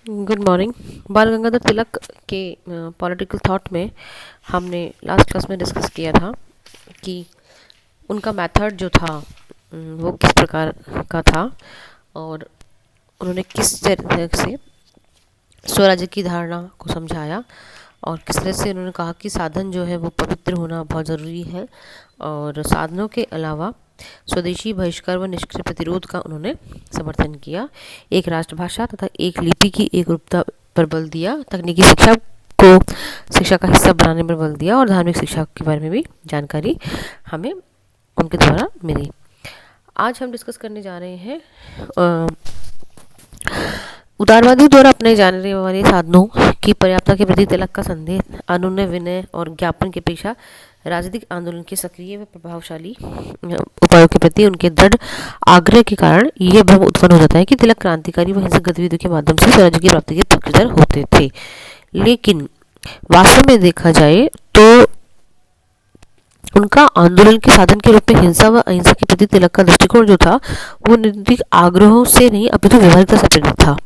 Good morning. बाल गंगाधर तिलक के political thought में हमने लास्ट क्लास में डिस्कस किया था कि उनका मेथड जो था वो किस प्रकार का था और उन्होंने किस तरह से स्वराज्य की धारणा को समझाया और किस तरह से उन्होंने कहा कि साधन जो है वो पवित्र होना बहुत ज़रूरी है और साधनों के अलावा स्वदेशी बहिष्कार व निष्क्रिय प्रतिरोध का उन्होंने समर्थन किया। एक राष्ट्रभाषा तथा एक लिपि की एकरूपता पर बल दिया, तकनीकी शिक्षा को शिक्षा का हिस्सा बनाने पर बल दिया और धार्मिक शिक्षा के बारे में भी जानकारी हमें उनके द्वारा मिली। आज हम डिस्कस करने जा रहे हैं उदारवादियों द्वारा अपने जाने वाले साधनों की पर्याप्तता के प्रति तिलक का संदेह, अनुनय विनय और ज्ञापन की अपेक्षा राजनीतिक आंदोलन के सक्रिय व प्रभावशाली उपायों के प्रति उनके दृढ़ आग्रह के कारण यह भ्रम उत्पन्न हो जाता है कि तिलक क्रांतिकारी व हिंसक गतिविधियों के माध्यम से स्वराज्य की प्राप्ति के पक्षधर होते थे। लेकिन वास्तव में देखा जाए तो उनका आंदोलन के साधन के रूप में हिंसा व अहिंसा के प्रति तिलक का दृष्टिकोण जो था वो नैतिक आग्रहों से नहीं अपितु व्यवहारिकता से प्रेरित था।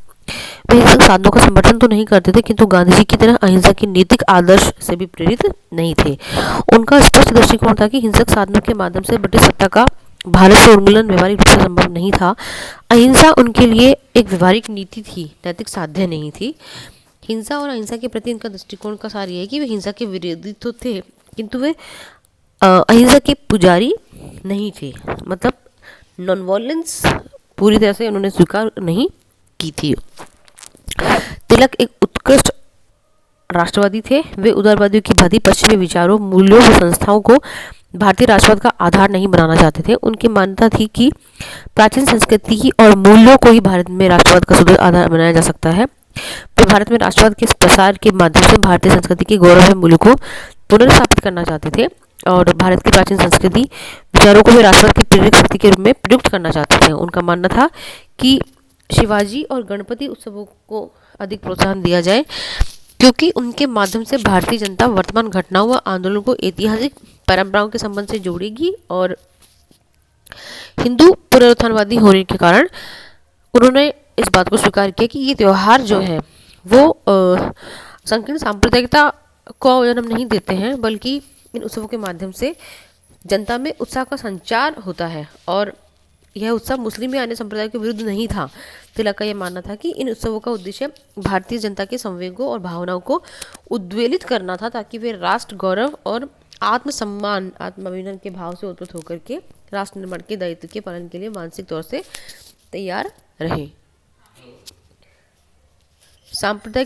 वे हिंसक साधनों का समर्थन तो नहीं करते थे किंतु गांधी जी की तरह अहिंसा के नैतिक आदर्श से भी प्रेरित नहीं थे। उनका स्पष्ट दृष्टिकोण था कि हिंसक साधनों के माध्यम से ब्रिटिश सत्ता का भारत से उन्मूलन व्यवहारिक रूप से संभव नहीं था। अहिंसा उनके लिए एक व्यवहारिक नीति थी, नैतिक साध्य नहीं थी। हिंसा और अहिंसा के प्रति उनका दृष्टिकोण का सार यह है कि वे हिंसा के विरोधी तो थे किंतु वे अहिंसा के पुजारी नहीं थे, मतलब नॉन वायलेंस पूरी तरह से उन्होंने स्वीकार नहीं की थी। तिलक एक उत्कृष्ट राष्ट्रवादी थे। वे उदारवादियों की भांति पश्चिमी विचारों, मूल्यों व संस्थाओं को भारतीय राष्ट्रवाद का आधार नहीं बनाना चाहते थे। उनकी मान्यता थी कि प्राचीन संस्कृति और मूल्यों को ही भारत में राष्ट्रवाद का सुदृढ़ आधार बनाया जा सकता है। वे भारत में राष्ट्रवाद के प्रसार के माध्यम से भारतीय संस्कृति के गौरव मूल्य को पुनर्स्थापित करना चाहते थे और भारत की प्राचीन संस्कृति विचारों को वे राष्ट्रवाद की प्रेरक शक्ति के रूप में प्रयुक्त करना चाहते थे। उनका मानना था कि शिवाजी और गणपति उत्सवों को अधिक प्रोत्साहन दिया जाए क्योंकि उनके माध्यम से भारतीय जनता वर्तमान घटनाओं व आंदोलन को ऐतिहासिक परंपराओं के संबंध से जोड़ेगी और हिंदू पुनरुत्थानवादी होने के कारण उन्होंने इस बात को स्वीकार किया कि ये त्यौहार जो है वो संकीर्ण सांप्रदायिकता को जन्म नहीं देते हैं बल्कि इन उत्सवों के माध्यम से जनता में उत्साह का संचार होता है और यह उत्सव मुस्लिम या अन्य संप्रदाय के विरुद्ध नहीं था। तिलक का यह मानना था कि इन उत्सवों का उद्देश्य भारतीय जनता के संवेगों और भावनाओं को उद्वेलित करना था ताकि वे राष्ट्र गौरव और आत्मसम्मान, आत्माभिमान के भाव से उत्पन्न होकर के राष्ट्र निर्माण के दायित्व के पालन के लिए मानसिक तौर से तैयार रहे। सांप्रदायिक